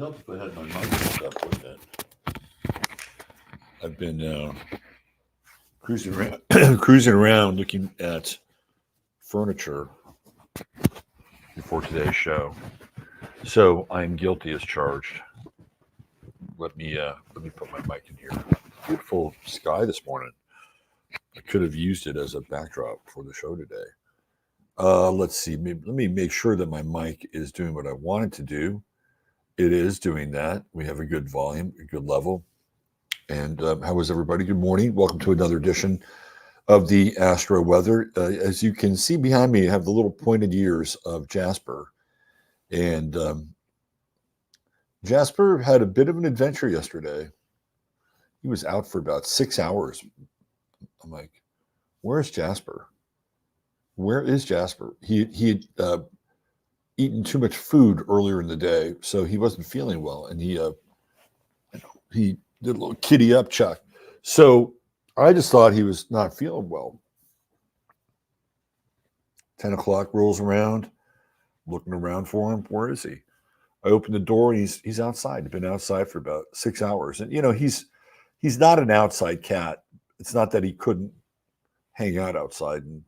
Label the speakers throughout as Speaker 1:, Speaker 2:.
Speaker 1: help if I had my mic hooked up, wouldn't it? I've been cruising around, cruising around, looking at furniture before today's show. So I am guilty as charged. Let me put my mic in here. Beautiful sky this morning. I could have used it as a backdrop for the show today. Let's see. Let me make sure that my mic is doing what I want it to do. It is doing that. We have a good volume, a good level. And how is everybody? Good morning. Welcome to another edition of the Astro Weather. As you can see behind me, I have the little pointed ears of Jasper. And Jasper had a bit of an adventure yesterday. He was out for about 6 hours. I'm like, where's Jasper? Where is Jasper? He had eaten too much food earlier in the day, so he wasn't feeling well, and he did a little kitty up chuck. So I just thought he was not feeling well. 10 o'clock rolls around, looking around for him. Where is he? I open the door, and he's outside. He's been outside for about 6 hours, and he's not an outside cat. It's not that he couldn't hang out outside and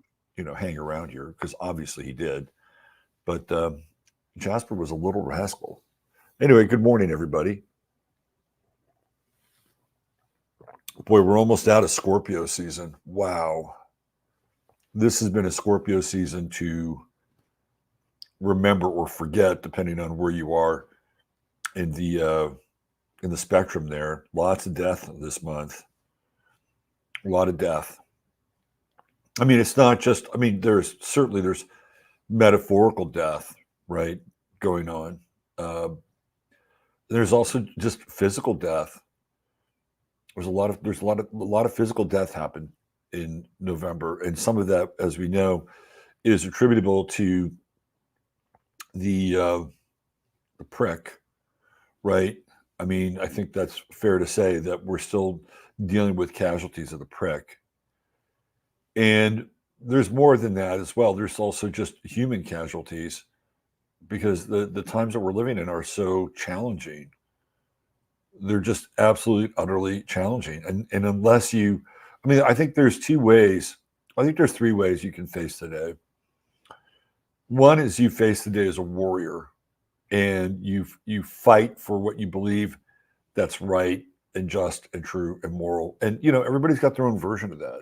Speaker 1: hang around here, because obviously he did. But Jasper was a little rascal. Anyway, good morning, everybody. Boy, we're almost out of Scorpio season. Wow. This has been a Scorpio season to remember or forget, depending on where you are in the spectrum there. Lots of death this month. A lot of death. I mean, it's not just, there's metaphorical death, right, going on. There's also just physical death. There's a lot of physical death happened in November, and some of that, as we know, is attributable to the prick, right? I mean, I think that's fair to say that we're still dealing with casualties of the prick. And there's more than that as well. There's also just human casualties, because the times that we're living in are so challenging. They're just absolutely, utterly challenging. And unless I think there's three ways you can face today. One is you face the day as a warrior, and you fight for what you believe that's right and just and true and moral. And, everybody's got their own version of that.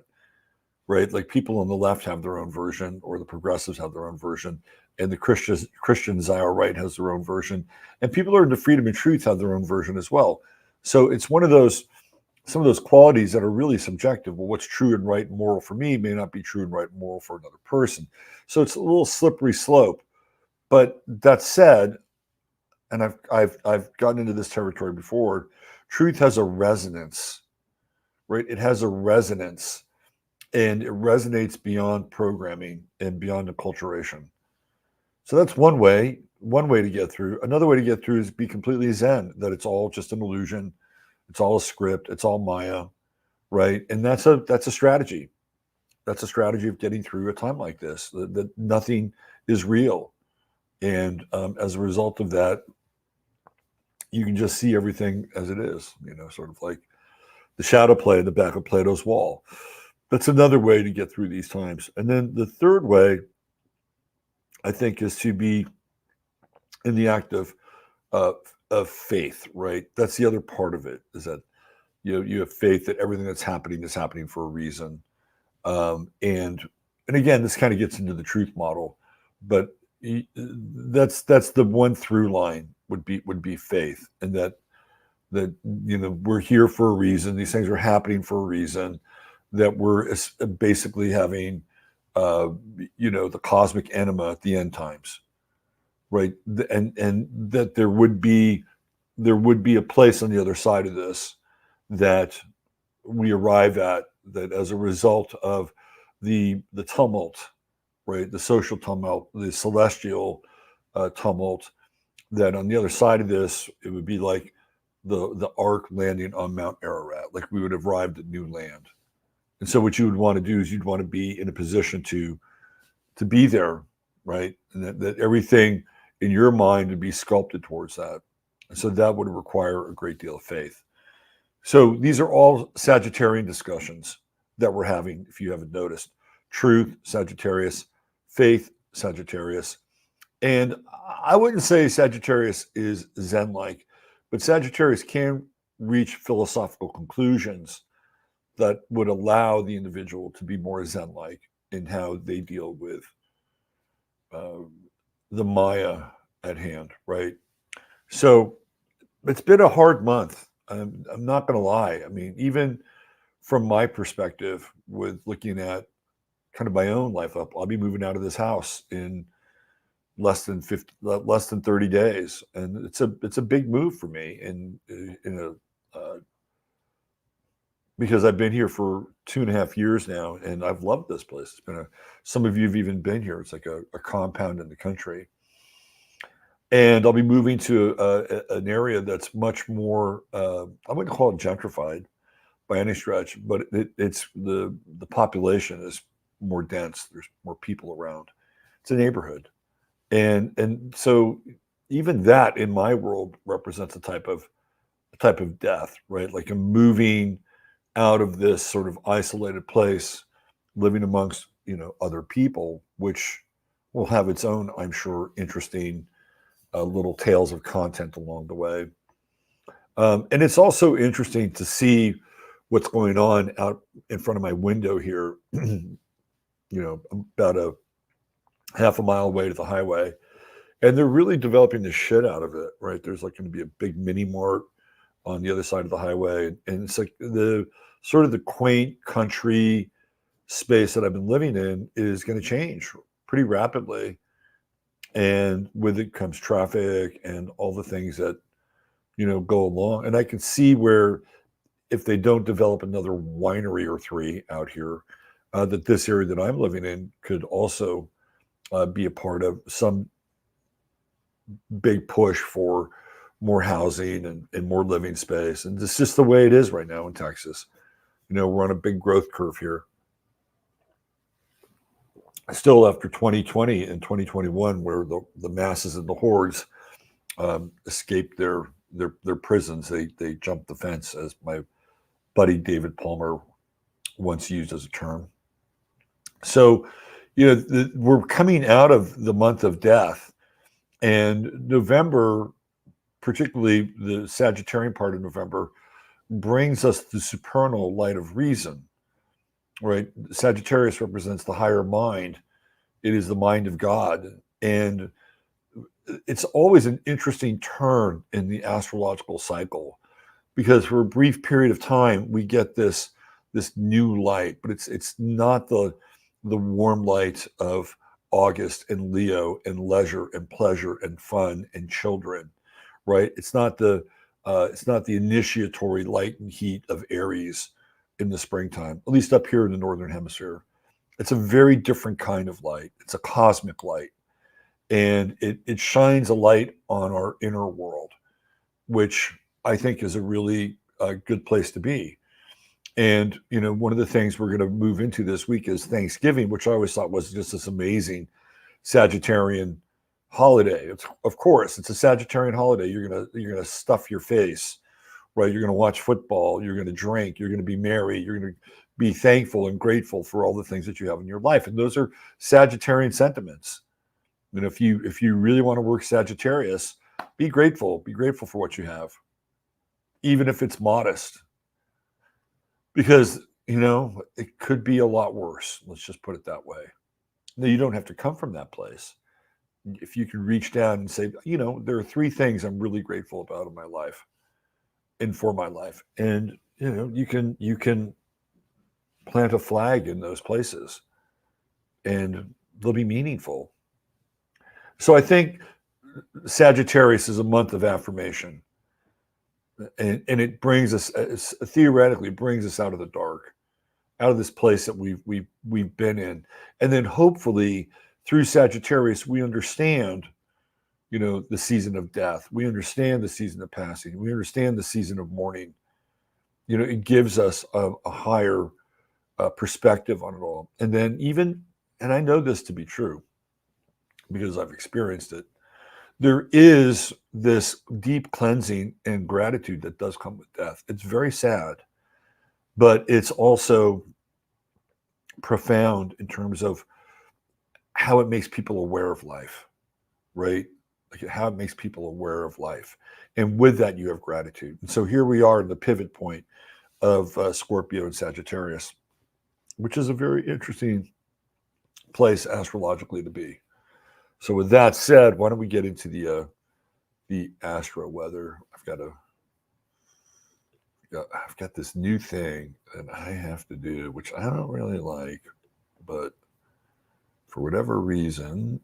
Speaker 1: Right? Like people on the left have their own version, or the progressives have their own version, and the Christian Zio right has their own version, and people who are into freedom and truth have their own version as well. So it's some of those qualities that are really subjective. Well, what's true and right and moral for me may not be true and right and moral for another person. So it's a little slippery slope. But that said, and I've gotten into this territory before, truth has a resonance, right? It has a resonance. And it resonates beyond programming and beyond acculturation. So that's one way to get through. Another way to get through is be completely zen, that it's all just an illusion. It's all a script. It's all Maya, right? And that's a strategy. That's a strategy of getting through a time like this, that nothing is real. And as a result of that, you can just see everything as it is, sort of like the shadow play in the back of Plato's wall. That's another way to get through these times. And then the third way, I think, is to be in the act of faith, right? That's the other part of it, is that you have faith that everything that's happening is happening for a reason. And again, this kind of gets into the truth model, but that's the one through line would be faith, and that we're here for a reason. These things are happening for a reason. That we're basically having, the cosmic enema at the end times, right? And that there would be a place on the other side of this that we arrive at, that as a result of the tumult, right? The social tumult, the celestial tumult, that on the other side of this, it would be like the ark landing on Mount Ararat, like we would have arrived at new land. And so what you would want to do is you'd want to be in a position to be there, right? And that everything in your mind would be sculpted towards that. So that would require a great deal of faith. So these are all Sagittarian discussions that we're having, if you haven't noticed. Truth, Sagittarius, faith, Sagittarius. And I wouldn't say Sagittarius is Zen-like, but Sagittarius can reach philosophical conclusions that would allow the individual to be more Zen-like in how they deal with uh, the Maya at hand, right? So it's been a hard month. I'm not going to lie. I mean, even from my perspective, with looking at kind of my own life up, I'll be moving out of this house in less than 30 days, and it's a big move for me. In a because I've been here for 2.5 years now, and I've loved this place. It's been some of you have even been here. It's like a compound in the country. And I'll be moving to an area that's much more, I wouldn't call it gentrified by any stretch, but it's the population is more dense. There's more people around. It's a neighborhood. And so even that in my world represents a type of death, right? Like I'm moving out of this sort of isolated place, living amongst, other people, which will have its own, I'm sure, interesting little tales of content along the way. And it's also interesting to see what's going on out in front of my window here, about a half a mile away to the highway. And they're really developing the shit out of it, right? There's like going to be a big mini mart on the other side of the highway. And it's like the sort of the quaint country space that I've been living in is going to change pretty rapidly. And with it comes traffic and all the things that, go along. And I can see where if they don't develop another winery or three out here, that this area that I'm living in could also be a part of some big push for more housing and more living space. And it's just the way it is right now in Texas. We're on a big growth curve here. Still after 2020 and 2021, where the masses and the hordes escaped their prisons, they jumped the fence, as my buddy David Palmer once used as a term. So, we're coming out of the month of death, and November, particularly the Sagittarian part of November, brings us the supernal light of reason, right? Sagittarius represents the higher mind. It is the mind of God. And it's always an interesting turn in the astrological cycle, because for a brief period of time, we get this new light, but it's not the warm light of August and Leo and leisure and pleasure and fun and children, right? It's not the initiatory light and heat of Aries in the springtime, at least up here in the northern hemisphere. It's a very different kind of light. It's a cosmic light, and it shines a light on our inner world, which I think is a really good place to be. And one of the things we're going to move into this week is Thanksgiving, which I always thought was just this amazing Sagittarian holiday. Of course, it's a Sagittarian holiday. You're gonna stuff your face, right? You're gonna watch football. You're gonna drink. You're gonna be merry. You're gonna be thankful and grateful for all the things that you have in your life, and those are Sagittarian sentiments. And if you really want to work Sagittarius, be grateful. Be grateful for what you have, even if it's modest, because it could be a lot worse. Let's just put it that way. Now, you don't have to come from that place. If you can reach down and say, there are 3 things I'm really grateful about in my life and for my life, and you can plant a flag in those places, and they'll be meaningful. So I think Sagittarius is a month of affirmation, and it brings us, theoretically, brings us out of the dark, out of this place that we've been in, and then hopefully through Sagittarius we understand, the season of death. We understand the season of passing. We understand the season of mourning. It gives us a higher perspective on it all. And then and I know this to be true because I've experienced it, there is this deep cleansing and gratitude that does come with death. It's very sad, but it's also profound in terms of how it makes people aware of life, right? Like how it makes people aware of life. And with that, you have gratitude. And so here we are in the pivot point of Scorpio and Sagittarius, which is a very interesting place astrologically to be. So with that said, why don't we get into the Astro Weather? I've got this new thing that I have to do, which I don't really like, but for whatever reason,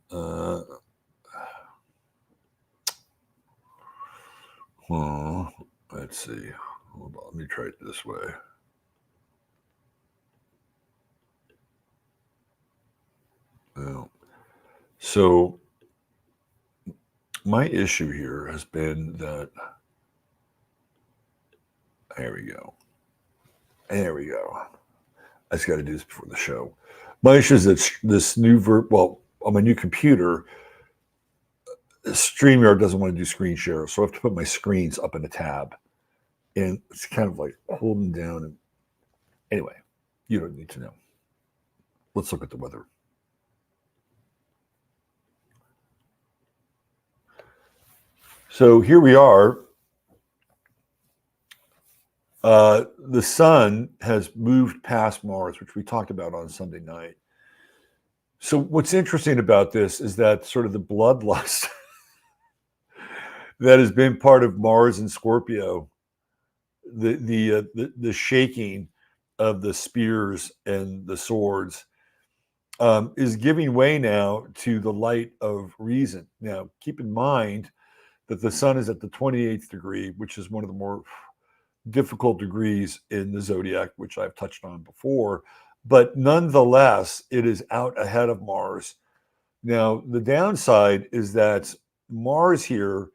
Speaker 1: let's see. Hold on, let me try it this way. Well, so my issue here has been that. There we go. There we go. I just got to do this before the show. My issue is that this new on my new computer, StreamYard doesn't want to do screen share, so I have to put my screens up in a tab, and it's kind of like holding down. And anyway, you don't need to know. Let's look at the weather. So here we are. The sun has moved past Mars, which we talked about on Sunday night. So what's interesting about this is that sort of the bloodlust that has been part of Mars and Scorpio, the shaking of the spears and the swords, is giving way now to the light of reason. Now, keep in mind that the sun is at the 28th degree, which is one of the more difficult degrees in the zodiac, which I've touched on before. But nonetheless, it is out ahead of Mars. Now, the downside is that Mars here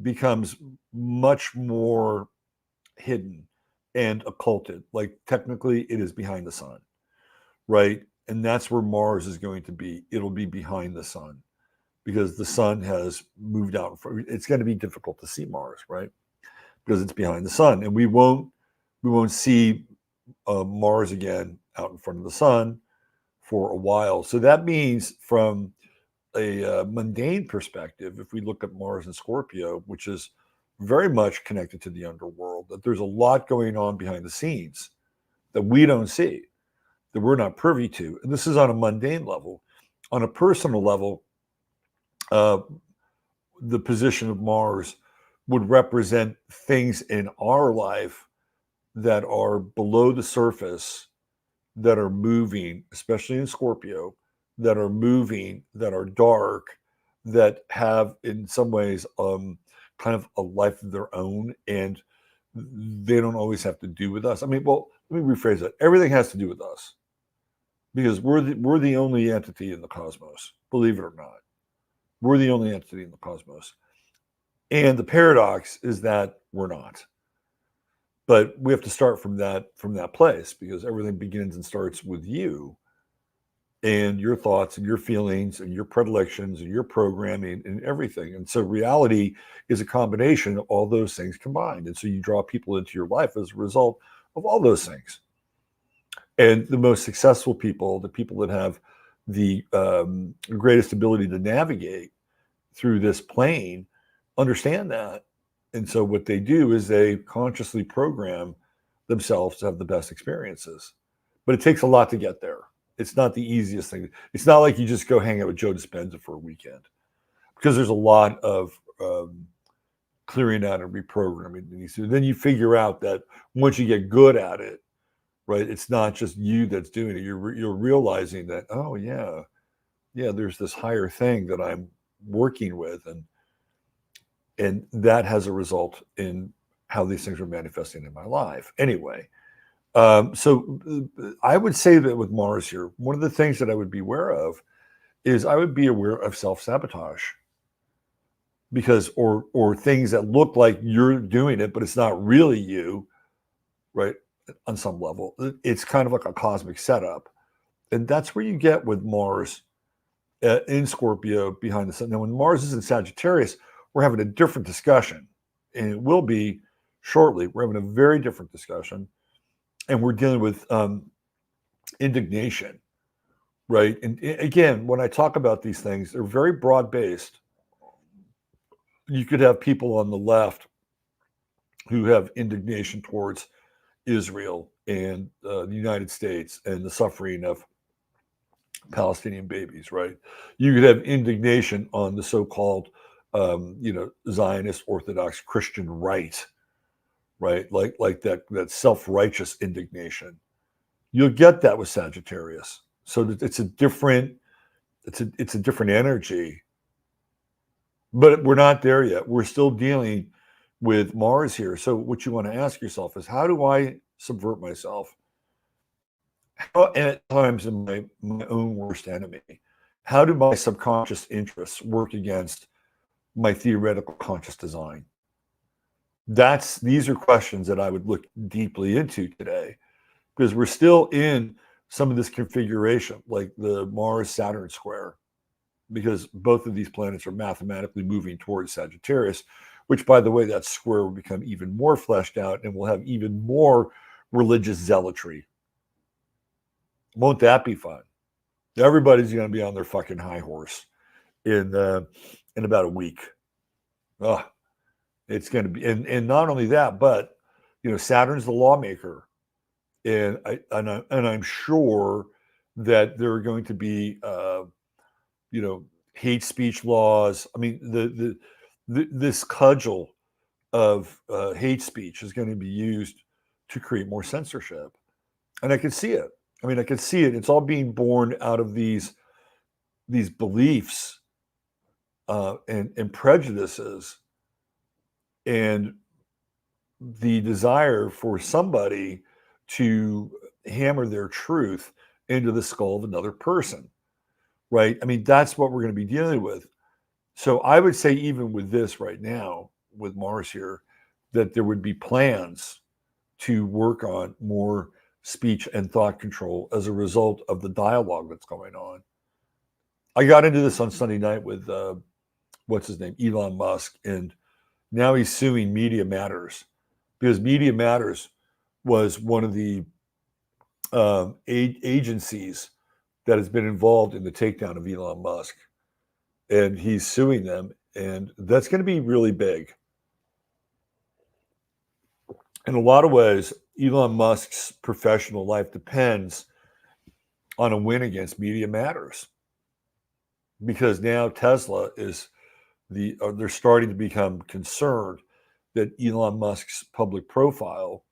Speaker 1: becomes much more hidden and occulted. Like technically, it is behind the sun, right? And that's where Mars is going to be. It'll be behind the sun because the sun has moved out. It's going to be difficult to see Mars, right? Because it's behind the sun, and we won't see Mars again out in front of the sun for a while. So that means from a mundane perspective, if we look at Mars and Scorpio, which is very much connected to the underworld, that there's a lot going on behind the scenes that we don't see, that we're not privy to. And this is on a mundane level. On a personal level, the position of Mars would represent things in our life that are below the surface, that are moving, especially in Scorpio, that are moving, that are dark, that have in some ways kind of a life of their own, and they don't always have to do with us. I mean, well, let me rephrase that. Everything has to do with us because we're the only entity in the cosmos, believe it or not. We're the only entity in the cosmos. And the paradox is that we're not. But we have to start from that place because everything begins and starts with you and your thoughts and your feelings and your predilections and your programming and everything. And so reality is a combination of all those things combined. And so you draw people into your life as a result of all those things. And the most successful people, the people that have the greatest ability to navigate through this plane, understand that. And so what they do is they consciously program themselves to have the best experiences. But it takes a lot to get there. It's not the easiest thing. It's not like you just go hang out with Joe Dispenza for a weekend because there's a lot of clearing out and reprogramming. Then you figure out that once you get good at it, right, it's not just you that's doing it. You're realizing that, oh, yeah, there's this higher thing that I'm working with. And that has a result in how these things are manifesting in my life. Anyway, so I would say that with Mars here, one of the things that I would be aware of is I would be aware of self-sabotage because or things that look like you're doing it, but it's not really you, right? On some level, it's kind of like a cosmic setup. And that's where you get with Mars in Scorpio behind the sun. Now, when Mars is in Sagittarius, we're having a different discussion, and it will be shortly. We're having a very different discussion, and we're dealing with indignation, right? And again, when I talk about these things, they're very broad based. You could have people on the left who have indignation towards Israel and the United States and the suffering of Palestinian babies, right? You could have indignation on the so-called, Zionist Orthodox Christian right, right? Like that self-righteous indignation. You'll get that with Sagittarius. So it's a different energy, but we're not there yet. We're still dealing with Mars here. So what you want to ask yourself is, how do I subvert myself? How, and at times in my own worst enemy, how do my subconscious interests work against my theoretical conscious design? These are questions that I would look deeply into today, because we're still in some of this configuration, like the Mars-Saturn square, because both of these planets are mathematically moving towards Sagittarius, which, by the way, that square will become even more fleshed out and will have even more religious zealotry. Won't that be fun? Everybody's going to be on their fucking high horse in about a week. Oh, it's going to be, and not only that, but Saturn's the lawmaker, and I'm sure that there are going to be hate speech laws. I mean, this cudgel of hate speech is going to be used to create more censorship, and I can see it. I mean, I can see it. It's all being born out of these beliefs and prejudices, and the desire for somebody to hammer their truth into the skull of another person, right? I mean, that's what we're going to be dealing with. So I would say, even with this right now, with Mars here, that there would be plans to work on more speech and thought control as a result of the dialogue that's going on. I got into this on Sunday night with what's his name, Elon Musk, and now he's suing Media Matters, because Media Matters was one of the agencies that has been involved in the takedown of Elon Musk, and he's suing them, and that's going to be really big. In a lot of ways, Elon Musk's professional life depends on a win against Media Matters, because now Tesla they're starting to become concerned that Elon Musk's public profile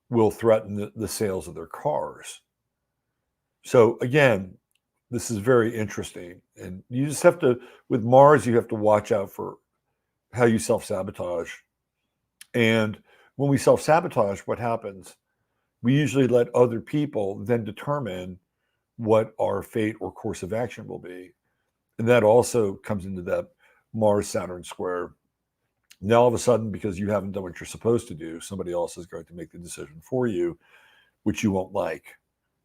Speaker 1: will threaten the sales of their cars. So again, this is very interesting, and you just have to, with Mars, you have to watch out for how you self-sabotage. And when we self-sabotage, what happens? We usually let other people then determine what our fate or course of action will be. And that also comes into that Mars-Saturn square. Now, all of a sudden, because you haven't done what you're supposed to do, somebody else is going to make the decision for you, which you won't like,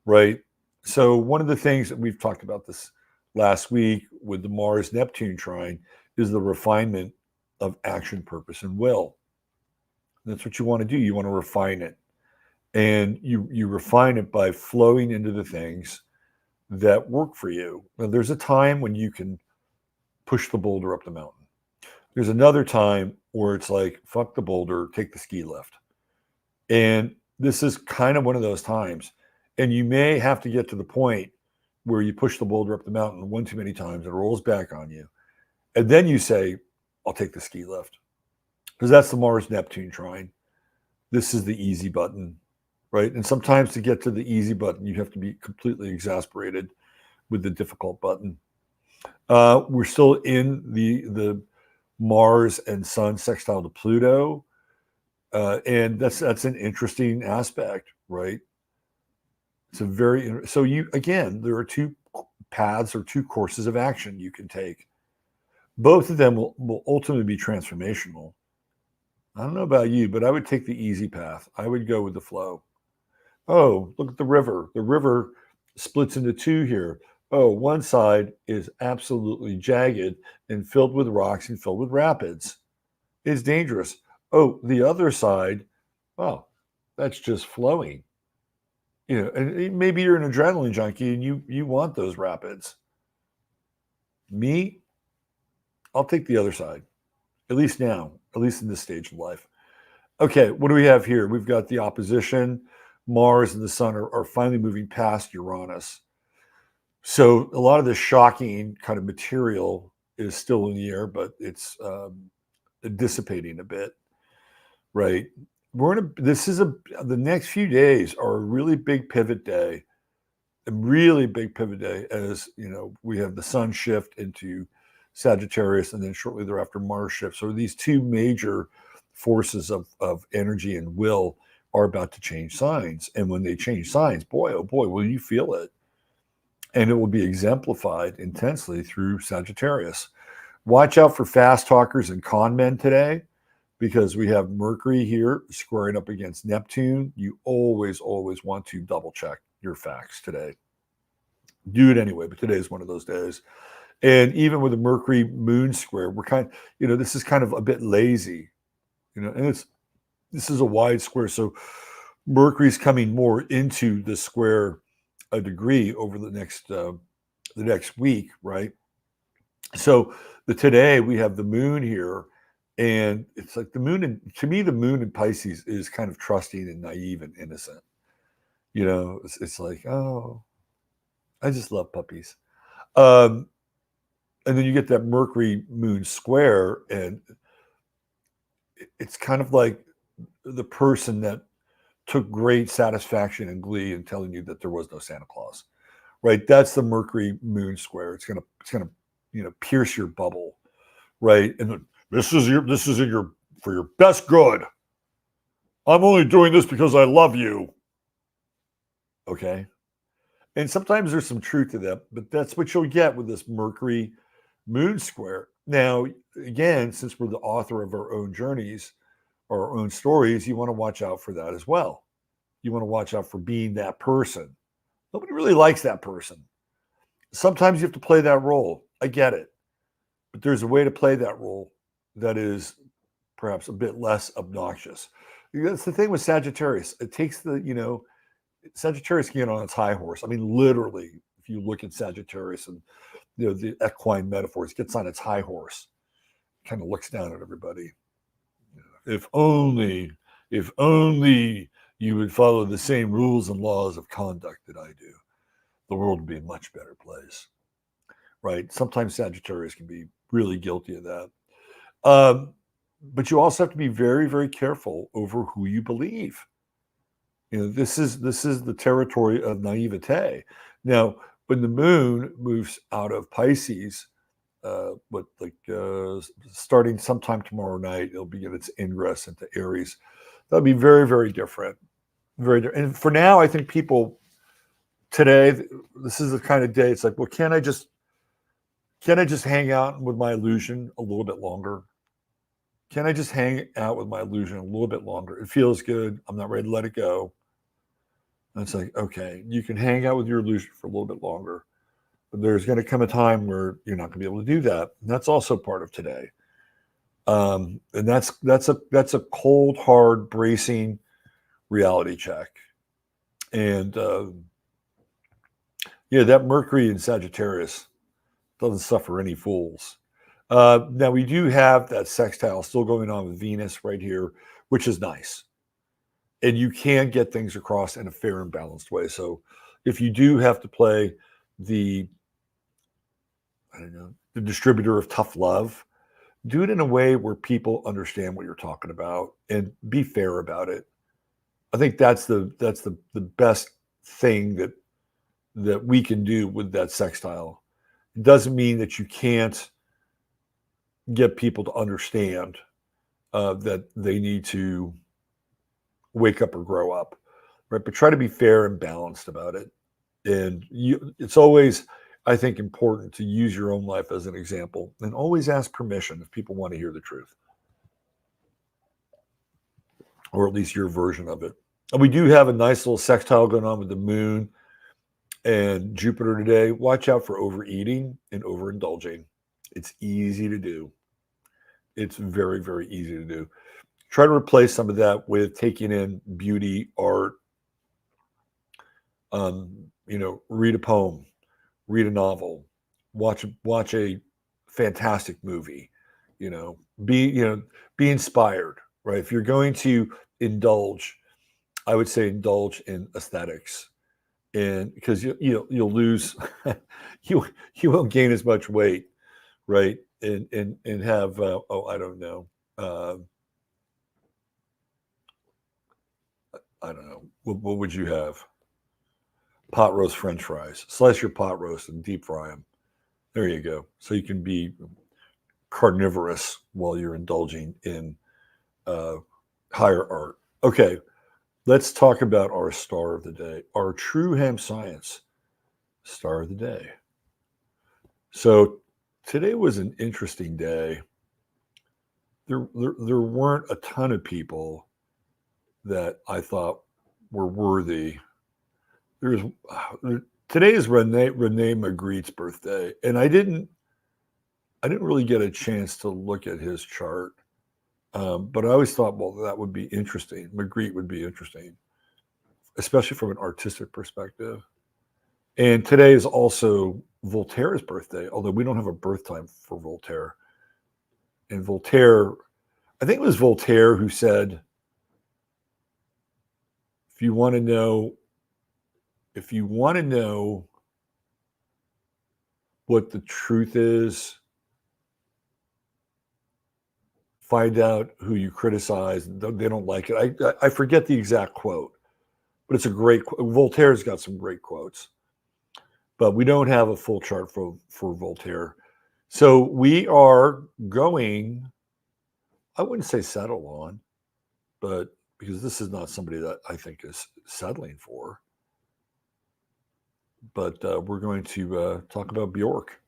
Speaker 1: right? So one of the things that we've talked about this last week with the Mars-Neptune trine is the refinement of action, purpose, and will. That's what you want to do. You want to refine it. And you refine it by flowing into the things that work for you. Now, there's a time when you can push the boulder up the mountain. There's another time where it's like, fuck the boulder, take the ski lift. And this is kind of one of those times. And you may have to get to the point where you push the boulder up the mountain one too many times, it rolls back on you. And then you say, I'll take the ski lift. Because that's the Mars-Neptune trine. This is the easy button, right? And sometimes to get to the easy button, you have to be completely exasperated with the difficult button. We're still in the Mars and Sun sextile to Pluto, and that's an interesting aspect, right? It's a very so there are two paths or two courses of action you can take. Both of them will ultimately be transformational. I don't know about you, but I would take the easy path. I would go with the flow. Oh, look at the river. The river splits into two here. Oh, one side is absolutely jagged and filled with rocks and filled with rapids. It's dangerous. Oh, the other side, well, that's just flowing. And maybe you're an adrenaline junkie and you want those rapids. Me, I'll take the other side. At least now, at least in this stage of life. Okay, what do we have here? We've got the opposition. Mars and the sun are finally moving past Uranus. So a lot of the shocking kind of material is still in the air, but it's dissipating a bit, right? The next few days are a really big pivot day, a really big pivot day, as we have the sun shift into Sagittarius, and then shortly thereafter Mars shift. So these two major forces of energy and will are about to change signs, and when they change signs, boy, oh boy, will you feel it. And it will be exemplified intensely through Sagittarius. Watch out for fast talkers and con men today, because we have Mercury here squaring up against Neptune. You always, always want to double check your facts today. Do it anyway, but today is one of those days. And even with the Mercury moon square, this is kind of a bit lazy, and this is a wide square. So Mercury's coming more into the square a degree over the next week, right? So today we have the moon here, and it's like the moon. And to me, the moon in Pisces is kind of trusting and naive and innocent. It's like, oh, I just love puppies. And then you get that Mercury moon square, and it's kind of like the person that took great satisfaction and glee in telling you that there was no Santa Claus, right? That's the Mercury moon square. It's gonna pierce your bubble, right? And this is for your best good. I'm only doing this because I love you. Okay. And sometimes there's some truth to that, but that's what you'll get with this Mercury moon square. Now, again, since we're the author of our own journeys or our own stories, you want to watch out for that as well. You want to watch out for being that person. Nobody really likes that person. Sometimes you have to play that role. I get it. But there's a way to play that role that is perhaps a bit less obnoxious. That's the thing with Sagittarius. It takes Sagittarius can get on its high horse. I mean, literally, if you look at Sagittarius and the equine metaphors, it gets on its high horse, kind of looks down at everybody. If only you would follow the same rules and laws of conduct that I do, the world would be a much better place. Right? Sometimes Sagittarius can be really guilty of that. But you also have to be very, very careful over who you believe. This is the territory of naivete. Now, when the moon moves out of Pisces, starting sometime tomorrow night, it'll begin its ingress into Aries. That'll be very, very different. Very different. And for now, I think people today, this is the kind of day it's like, well, can I just hang out with my illusion a little bit longer? Can I just hang out with my illusion a little bit longer? It feels good. I'm not ready to let it go. And it's like, okay, you can hang out with your illusion for a little bit longer, but there's going to come a time where you're not going to be able to do that. And that's also part of today. And that's a cold, hard, bracing reality check. And that Mercury in Sagittarius doesn't suffer any fools. Now we do have that sextile still going on with Venus right here, which is nice. And you can get things across in a fair and balanced way. So if you do have to play the distributor of tough love, do it in a way where people understand what you're talking about and be fair about it. I think that's the best thing that we can do with that sextile. It doesn't mean that you can't get people to understand that they need to wake up or grow up, right? But try to be fair and balanced about it. And it's always, I think, important to use your own life as an example, and always ask permission if people want to hear the truth, or at least your version of it. And we do have a nice little sextile going on with the moon And Jupiter today, watch out for overeating and overindulging. It's easy to do. It's very, very easy to do. Try to replace some of that with taking in beauty, art, read a poem, read a novel, watch a fantastic movie, be inspired, right? If you're going to indulge, I would say indulge in aesthetics, and because you'll lose, you you won't gain as much weight, right? And have I don't know, uh, I don't know, what would you have? Pot roast French fries. Slice your pot roast and deep fry them. There you go. So you can be carnivorous while you're indulging in uh, higher art. Okay, let's talk about our star of the day, our true hemp science star of the day. So today was an interesting day. There weren't a ton of people that I thought were worthy. There's today is Rene Magritte's birthday, and I didn't really get a chance to look at his chart. But I always thought, well, that would be interesting. Magritte would be interesting, especially from an artistic perspective. And today is also Voltaire's birthday, although we don't have a birth time for Voltaire. And Voltaire, I think it was Voltaire who said, if you want to know what the truth is, find out who you criticize. They don't like it. I forget the exact quote, but it's a great quote. Voltaire's got some great quotes, but we don't have a full chart for Voltaire. So we are going, I wouldn't say settle on, but because this is not somebody that I think is settling for, but we're going to talk about Bjork.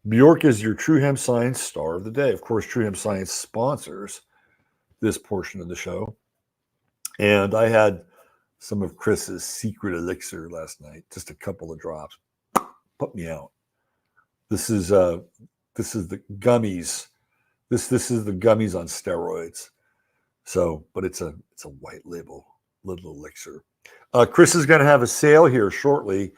Speaker 1: Bjork is your True Hemp Science star of the day. Of course, True Hemp Science sponsors this portion of the show. And I had some of Chris's secret elixir last night, just a couple of drops. Put me out. This is the gummies. This is the gummies on steroids. So, but it's a white label little elixir. Chris is going to have a sale here shortly,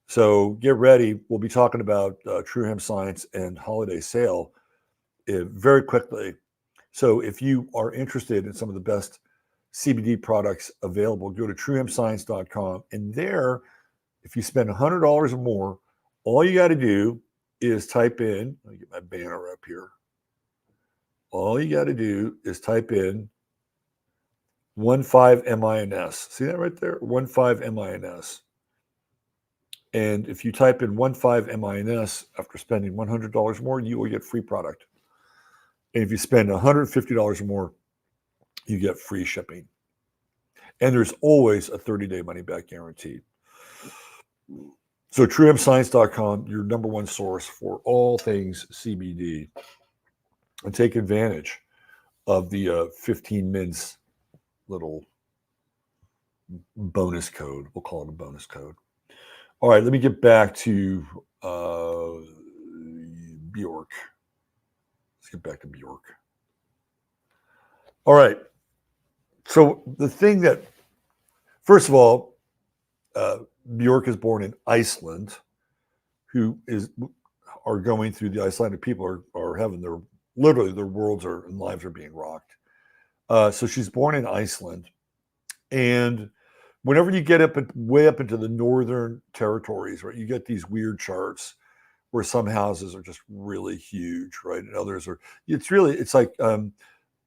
Speaker 1: so get ready. We'll be talking about True Hemp Science and holiday sale very quickly. So, if you are interested in some of the best CBD products available, go to truehempscience.com, and there, if you spend $100 or more, all you got to do is type in. Let me get my banner up here. All you got to do is type in 15MINS. See that right there? 15MINS. And if you type in 15MINS after spending $100 more, you will get free product. And if you spend $150 or more, you get free shipping. And there's always a 30-day money-back guarantee. So truehempscience.com, your number one source for all things CBD. And take advantage of the 15 mins little bonus code. We'll call it a bonus code. All right, let me get back to Bjork. Let's get back to Bjork. All right. So the thing that, first of all, Bjork is born in Iceland, are going through the Icelandic people are having their worlds and lives are being rocked. So she's born in Iceland, and whenever you get way up into the northern territories, right, you get these weird charts where some houses are just really huge, right, and others are. It's like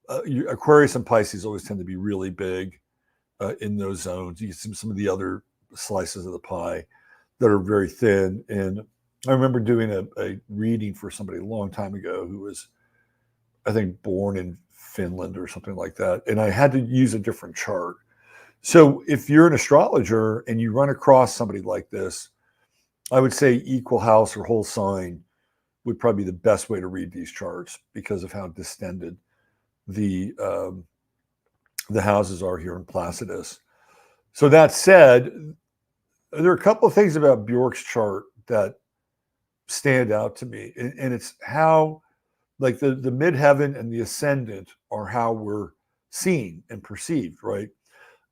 Speaker 1: Aquarius and Pisces always tend to be really big in those zones. You see some of the other slices of the pie that are very thin. And I remember doing a reading for somebody a long time ago who was, I think, born in Finland or something like that, and I had to use a different chart. So if you're an astrologer and you run across somebody like this, I would say equal house or whole sign would probably be the best way to read these charts because of how distended the houses are here in Placidus. So that said, there are a couple of things about Bjork's chart that stand out to me, and it's how, like, the midheaven and the ascendant are how we're seen and perceived, right?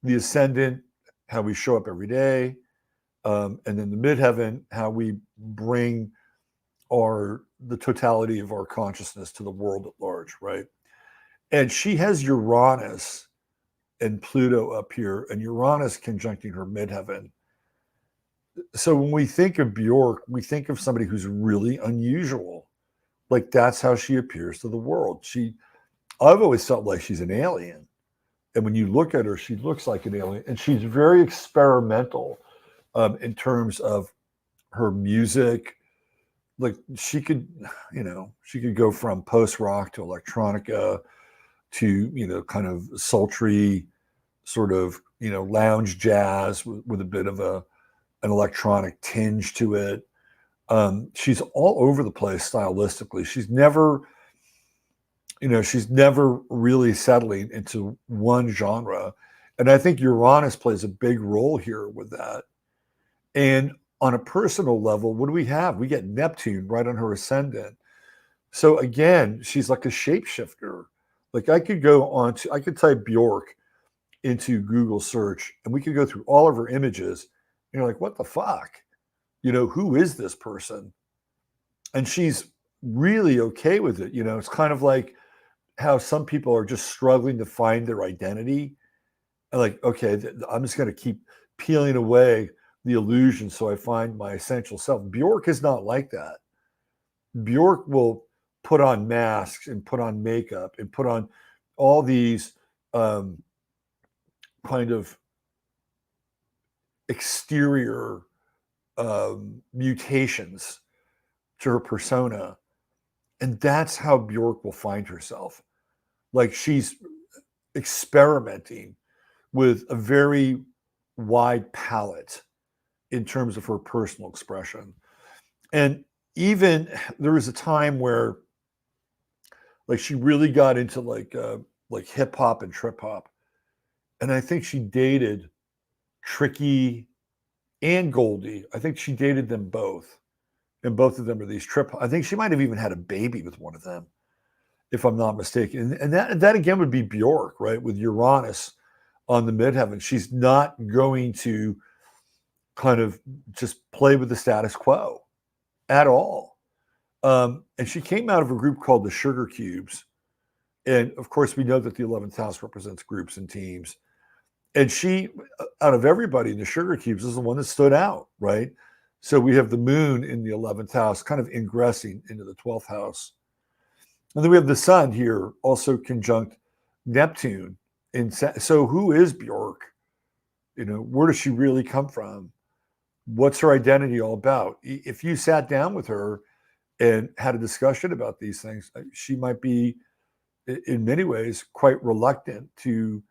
Speaker 1: The ascendant, how we show up every day, and then the midheaven, how we bring the totality of our consciousness to the world at large, right? And she has Uranus and Pluto up here, and Uranus conjuncting her midheaven. So when we think of Bjork, we think of somebody who's really unusual. Like, that's how she appears to the world. I've always felt like she's an alien. And when you look at her, she looks like an alien. And she's very experimental in terms of her music. Like, she could go from post-rock to electronica to, kind of sultry sort of, lounge jazz with a bit of an electronic tinge to it. She's all over the place stylistically. She's never really settling into one genre. And I think Uranus plays a big role here with that. And on a personal level, what do we have? We get Neptune right on her ascendant. So again, she's like a shapeshifter. Like, I could type Bjork into Google search, and we could go through all of her images. And you're like, what the fuck? Who is this person? And she's really okay with it. It's kind of like how some people are just struggling to find their identity. And like, okay, I'm just going to keep peeling away the illusion so I find my essential self. Bjork is not like that. Bjork will put on masks and put on makeup and put on all these kind of exterior mutations to her persona. And that's how Bjork will find herself. Like, she's experimenting with a very wide palette in terms of her personal expression. And even there was a time where, like, she really got into like hip hop and trip hop. And I think she dated Tricky and Goldie. I think she dated them both. And both of them are these I think she might have even had a baby with one of them, if I'm not mistaken. And that again would be Bjork, right? With Uranus on the midheaven. She's not going to kind of just play with the status quo at all. And she came out of a group called the Sugar Cubes. And of course, we know that the 11th house represents groups and teams. And she, out of everybody in the Sugar Cubes, is the one that stood out, right? So we have the moon in the 11th house kind of ingressing into the 12th house. And then we have the sun here also conjunct Neptune. So who is Bjork? Where does she really come from? What's her identity all about? If you sat down with her and had a discussion about these things, she might be, in many ways, quite reluctant to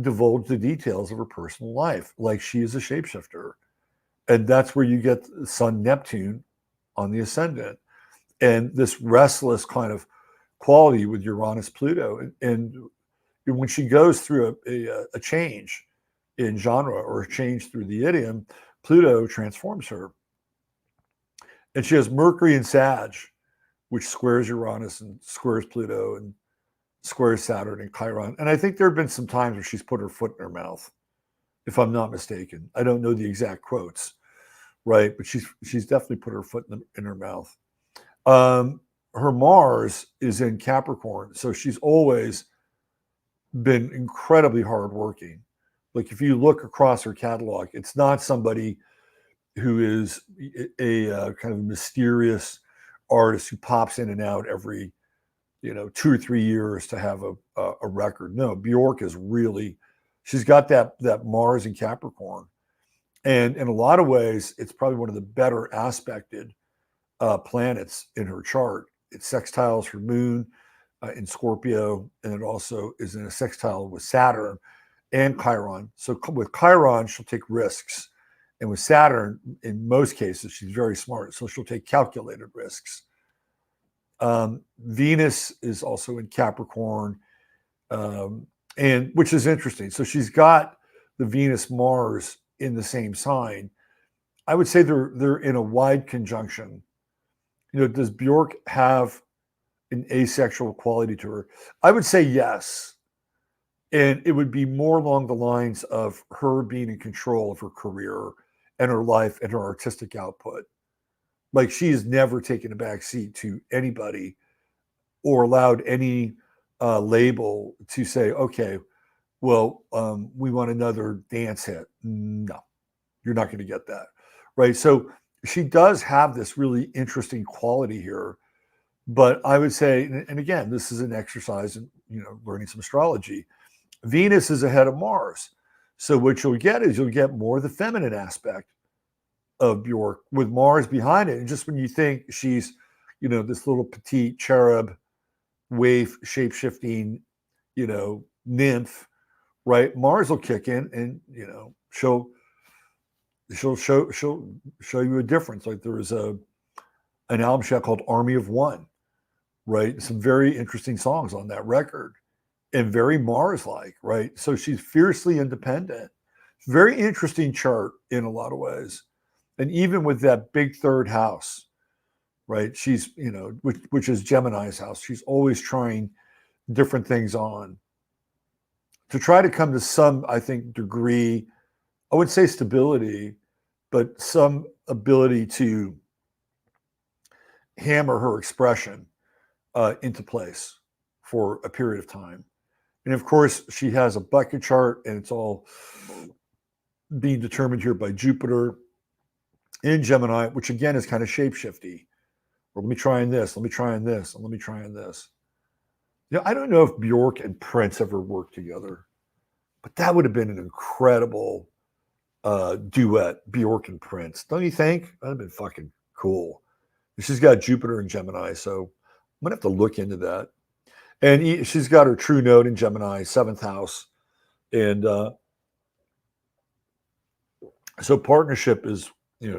Speaker 1: divulge the details of her personal life, like she is a shapeshifter. And that's where you get Sun Neptune on the ascendant, and this restless kind of quality with Uranus Pluto. And when she goes through a change in genre or a change through the idiom, Pluto transforms her. And she has Mercury and Sag, which squares Uranus and squares Pluto and squares Saturn and Chiron. And I think there have been some times where she's put her foot in her mouth, if I'm not mistaken. I don't know the exact quotes, right? But she's definitely put her foot in her mouth. Her Mars is in Capricorn, so she's always been incredibly hardworking. Like, if you look across her catalog, it's not somebody who is a kind of mysterious artist who pops in and out every 2 or 3 years to have a record. No, Bjork is really, she's got that Mars in Capricorn. And in a lot of ways, it's probably one of the better aspected planets in her chart. It sextiles her moon in Scorpio, and it also is in a sextile with Saturn and Chiron. So with Chiron, she'll take risks. And with Saturn, in most cases, she's very smart. So she'll take calculated risks. Venus is also in Capricorn, and which is interesting. So she's got the Venus Mars in the same sign, I would say they're in a wide conjunction. Does Bjork have an asexual quality to her? I would say yes. And it would be more along the lines of her being in control of her career and her life and her artistic output. Like she has never taken a back seat to anybody or allowed any label to say, okay, well, we want another dance hit. No, you're not going to get that. Right. So she does have this really interesting quality here. But I would say, and again, this is an exercise in, learning some astrology. Venus is ahead of Mars. So what you'll get is you'll get more of the feminine aspect of Bjork with Mars behind it. And just when you think she's, this little petite cherub, wave shape-shifting, nymph, right? Mars will kick in and, she'll show you a difference. Like there was an album she had called Army of One, right? Some very interesting songs on that record and very Mars-like, right? So she's fiercely independent. Very interesting chart in a lot of ways. And even with that big third house, right? She's, which is Gemini's house. She's always trying different things on to try to come to some, I think, degree, I would say stability, but some ability to hammer her expression into place for a period of time. And of course, she has a bucket chart, and it's all being determined here by Jupiter in Gemini, which again is kind of shapeshifty. Or let me try in this, let me try in this, and let me try in this. I don't know if Bjork and Prince ever worked together, but that would have been an incredible duet, Bjork and Prince. Don't you think? That'd have been fucking cool. She's got Jupiter in Gemini, so I'm going to have to look into that. And she's got her true node in Gemini, 7th house. And so partnership is,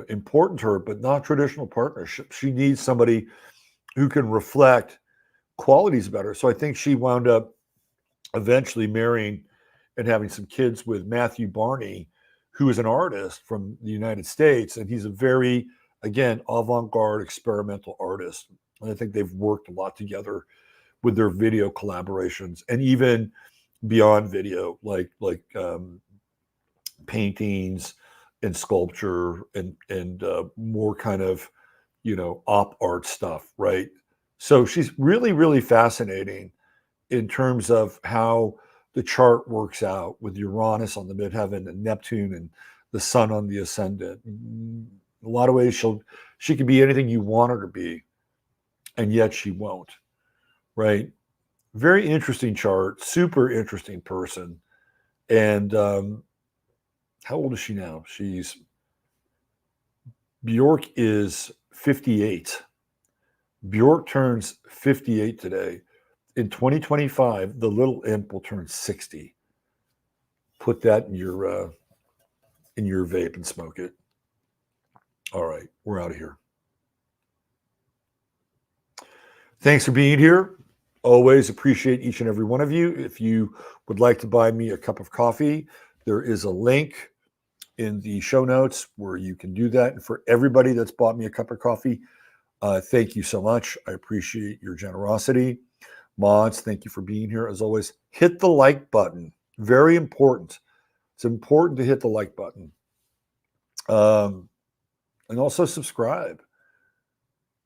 Speaker 1: important to her, but not traditional partnership. She needs somebody who can reflect qualities about her. So I think she wound up eventually marrying and having some kids with Matthew Barney, who is an artist from the United States. And he's a very, again, avant-garde experimental artist. And I think they've worked a lot together with their video collaborations and even beyond video, like paintings and sculpture and more kind of, op art stuff, right? So she's really, really fascinating in terms of how the chart works out with Uranus on the midheaven and Neptune and the sun on the ascendant. In a lot of ways, she can be anything you want her to be, and yet she won't, right? Very interesting chart, super interesting person. And how old is she now? Bjork is 58. Bjork turns 58 today. In 2025, the little imp will turn 60. Put that in your vape and smoke it. All right, we're out of here. Thanks for being here. Always appreciate each and every one of you. If you would like to buy me a cup of coffee, there is a link in the show notes where you can do that. And for everybody that's bought me a cup of coffee, thank you so much. I appreciate your generosity. Mods, thank you for being here. As always, hit the like button. Very important. It's important to hit the like button. And also subscribe.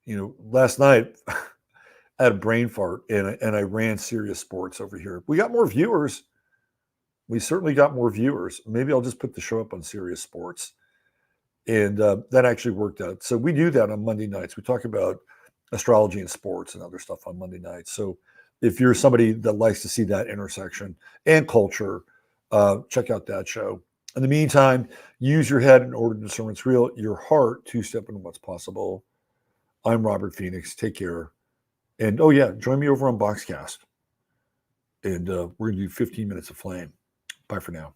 Speaker 1: Last night I had a brain fart and I ran Serious Sports over here. We got more viewers. We certainly got more viewers. Maybe I'll just put the show up on Serious Sports. And that actually worked out. So we do that on Monday nights. We talk about astrology and sports and other stuff on Monday nights. So if you're somebody that likes to see that intersection and culture, check out that show. In the meantime, use your head in order to discern what's real, your heart to step into what's possible. I'm Robert Phoenix. Take care. And oh yeah, join me over on Boxcast. And we're going to do 15 minutes of flame. Bye for now.